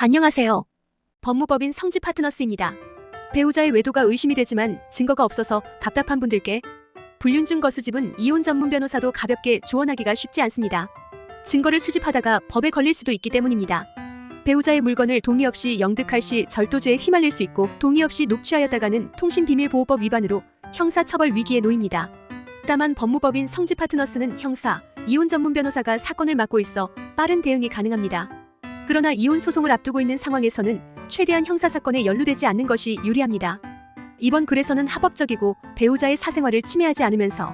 안녕하세요. 법무법인 성지 파트너스입니다. 배우자의 외도가 의심이 되지만 증거가 없어서 답답한 분들께 불륜증거 수집은 이혼 전문 변호사도 가볍게 조언하기가 쉽지 않습니다. 증거를 수집하다가 법에 걸릴 수도 있기 때문입니다. 배우자의 물건을 동의 없이 영득할 시 절도죄에 휘말릴 수 있고, 동의 없이 녹취하였다가는 통신비밀보호법 위반으로 형사처벌 위기에 놓입니다. 다만 법무법인 성지 파트너스는 형사, 이혼 전문 변호사가 사건을 맡고 있어 빠른 대응이 가능합니다. 그러나 이혼 소송을 앞두고 있는 상황에서는 최대한 형사사건에 연루되지 않는 것이 유리합니다. 이번 글에서는 합법적이고 배우자의 사생활을 침해하지 않으면서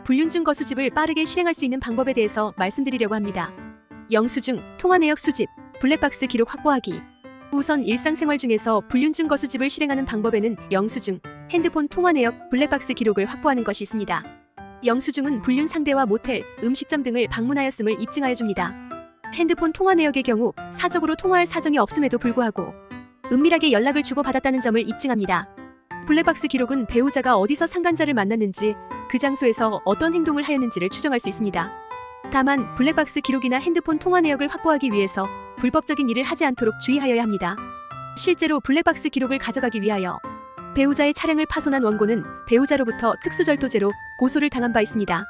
불륜증거 수집을 빠르게 실행할 수 있는 방법에 대해서 말씀드리려고 합니다. 영수증, 통화내역 수집, 블랙박스 기록 확보하기. 우선 일상생활 중에서 불륜증거 수집을 실행하는 방법에는 영수증, 핸드폰 통화내역, 블랙박스 기록을 확보하는 것이 있습니다. 영수증은 불륜 상대와 모텔, 음식점 등을 방문하였음을 입증하여 줍니다. 핸드폰 통화 내역의 경우 사적으로 통화할 사정이 없음에도 불구하고 은밀하게 연락을 주고받았다는 점을 입증합니다. 블랙박스 기록은 배우자가 어디서 상간자를 만났는지, 그 장소에서 어떤 행동을 하였는지를 추정할 수 있습니다. 다만 블랙박스 기록이나 핸드폰 통화 내역을 확보하기 위해서 불법적인 일을 하지 않도록 주의하여야 합니다. 실제로 블랙박스 기록을 가져가기 위하여 배우자의 차량을 파손한 원고는 배우자로부터 특수절도죄로 고소를 당한 바 있습니다.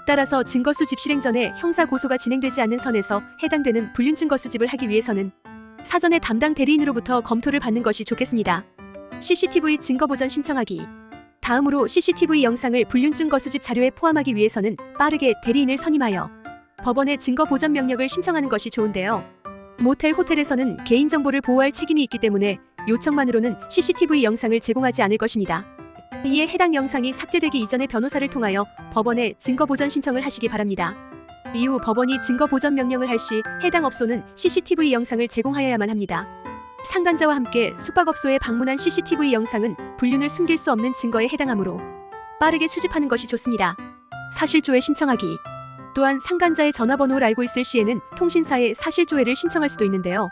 따라서 증거 수집 실행 전에 형사 고소가 진행되지 않는 선에서 해당되는 불륜 증거 수집을 하기 위해서는 사전에 담당 대리인으로부터 검토를 받는 것이 좋겠습니다. CCTV 증거 보전 신청하기. 다음으로 CCTV 영상을 불륜 증거 수집 자료에 포함하기 위해서는 빠르게 대리인을 선임하여 법원에 증거 보전 명령을 신청하는 것이 좋은데요. 모텔, 호텔에서는 개인정보를 보호할 책임이 있기 때문에 요청만으로는 CCTV 영상을 제공하지 않을 것입니다. 이에 해당 영상이 삭제되기 이전에 변호사를 통하여 법원에 증거 보전 신청을 하시기 바랍니다. 이후 법원이 증거 보전 명령을 할 시 해당 업소는 CCTV 영상을 제공하여야만 합니다. 상간자와 함께 숙박업소에 방문한 CCTV 영상은 불륜을 숨길 수 없는 증거에 해당하므로 빠르게 수집하는 것이 좋습니다. 사실조회 신청하기. 또한 상간자의 전화번호를 알고 있을 시에는 통신사에 사실조회를 신청할 수도 있는데요.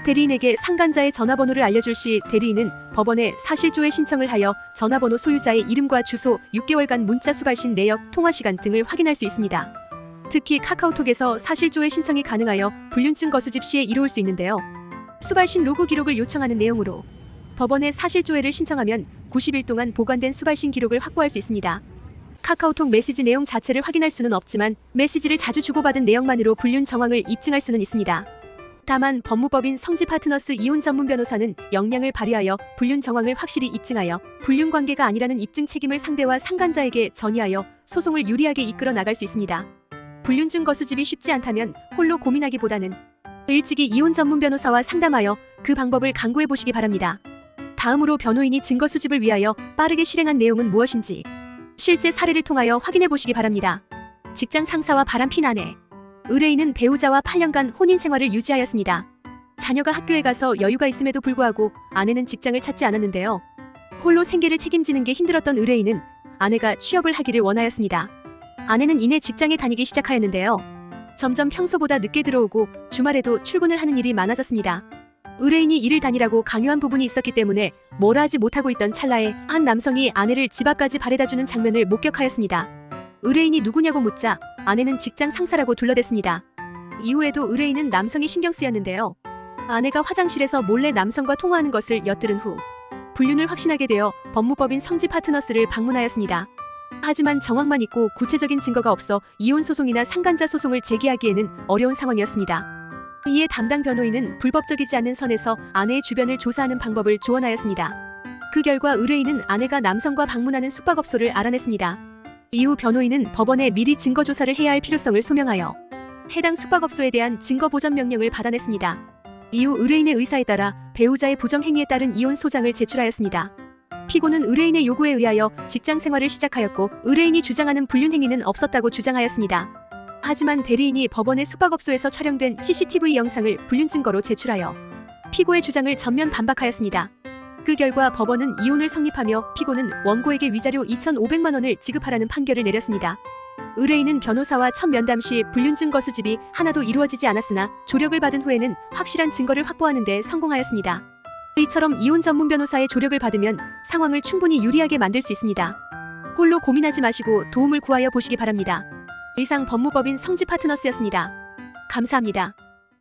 대리인에게 상간자의 전화번호를 알려줄 시 대리인은 법원에 사실조회 신청을 하여 전화번호 소유자의 이름과 주소, 6개월간 문자 수발신 내역, 통화시간 등을 확인할 수 있습니다. 특히 카카오톡에서 사실조회 신청이 가능하여 불륜증거 수집 시에 이루어질 수 있는데요. 수발신 로그 기록을 요청하는 내용으로 법원에 사실조회를 신청하면 90일 동안 보관된 수발신 기록을 확보할 수 있습니다. 카카오톡 메시지 내용 자체를 확인할 수는 없지만 메시지를 자주 주고받은 내용만으로 불륜 정황을 입증할 수는 있습니다. 다만 법무법인 성지 파트너스 이혼 전문 변호사는 역량을 발휘하여 불륜 정황을 확실히 입증하여 불륜 관계가 아니라는 입증 책임을 상대와 상간자에게 전이하여 소송을 유리하게 이끌어 나갈 수 있습니다. 불륜 증거 수집이 쉽지 않다면 홀로 고민하기보다는 일찍이 이혼 전문 변호사와 상담하여 그 방법을 강구해 보시기 바랍니다. 다음으로 변호인이 증거 수집을 위하여 빠르게 실행한 내용은 무엇인지 실제 사례를 통하여 확인해 보시기 바랍니다. 직장 상사와 바람핀 아내. 의뢰인은 배우자와 8년간 혼인 생활을 유지하였습니다. 자녀가 학교에 가서 여유가 있음에도 불구하고 아내는 직장을 찾지 않았는데요. 홀로 생계를 책임지는 게 힘들었던 의뢰인은 아내가 취업을 하기를 원하였습니다. 아내는 이내 직장에 다니기 시작하였는데요. 점점 평소보다 늦게 들어오고 주말에도 출근을 하는 일이 많아졌습니다. 의뢰인이 일을 다니라고 강요한 부분이 있었기 때문에 뭐라 하지 못하고 있던 찰나에 한 남성이 아내를 집 앞까지 바래다주는 장면을 목격하였습니다. 의뢰인이 누구냐고 묻자 아내는 직장 상사라고 둘러댔습니다. 이후에도 의뢰인은 남성이 신경 쓰였는데요. 아내가 화장실에서 몰래 남성과 통화하는 것을 엿들은 후 불륜을 확신하게 되어 법무법인 성지 파트너스를 방문하였습니다. 하지만 정황만 있고 구체적인 증거가 없어 이혼 소송이나 상간자 소송을 제기하기에는 어려운 상황이었습니다. 이에 담당 변호인은 불법적이지 않는 선에서 아내의 주변을 조사하는 방법을 조언하였습니다. 그 결과 의뢰인은 아내가 남성과 방문하는 숙박업소를 알아냈습니다. 이후 변호인은 법원에 미리 증거 조사를 해야 할 필요성을 소명하여 해당 숙박업소에 대한 증거 보전 명령을 받아냈습니다. 이후 의뢰인의 의사에 따라 배우자의 부정행위에 따른 이혼 소장을 제출하였습니다. 피고는 의뢰인의 요구에 의하여 직장 생활을 시작하였고 의뢰인이 주장하는 불륜 행위는 없었다고 주장하였습니다. 하지만 대리인이 법원의 숙박업소에서 촬영된 CCTV 영상을 불륜 증거로 제출하여 피고의 주장을 전면 반박하였습니다. 그 결과 법원은 이혼을 성립하며 피고는 원고에게 위자료 2,500만 원을 지급하라는 판결을 내렸습니다. 의뢰인은 변호사와 첫 면담 시 불륜 증거 수집이 하나도 이루어지지 않았으나 조력을 받은 후에는 확실한 증거를 확보하는 데 성공하였습니다. 이처럼 이혼 전문 변호사의 조력을 받으면 상황을 충분히 유리하게 만들 수 있습니다. 홀로 고민하지 마시고 도움을 구하여 보시기 바랍니다. 이상 법무법인 성지 파트너스였습니다. 감사합니다.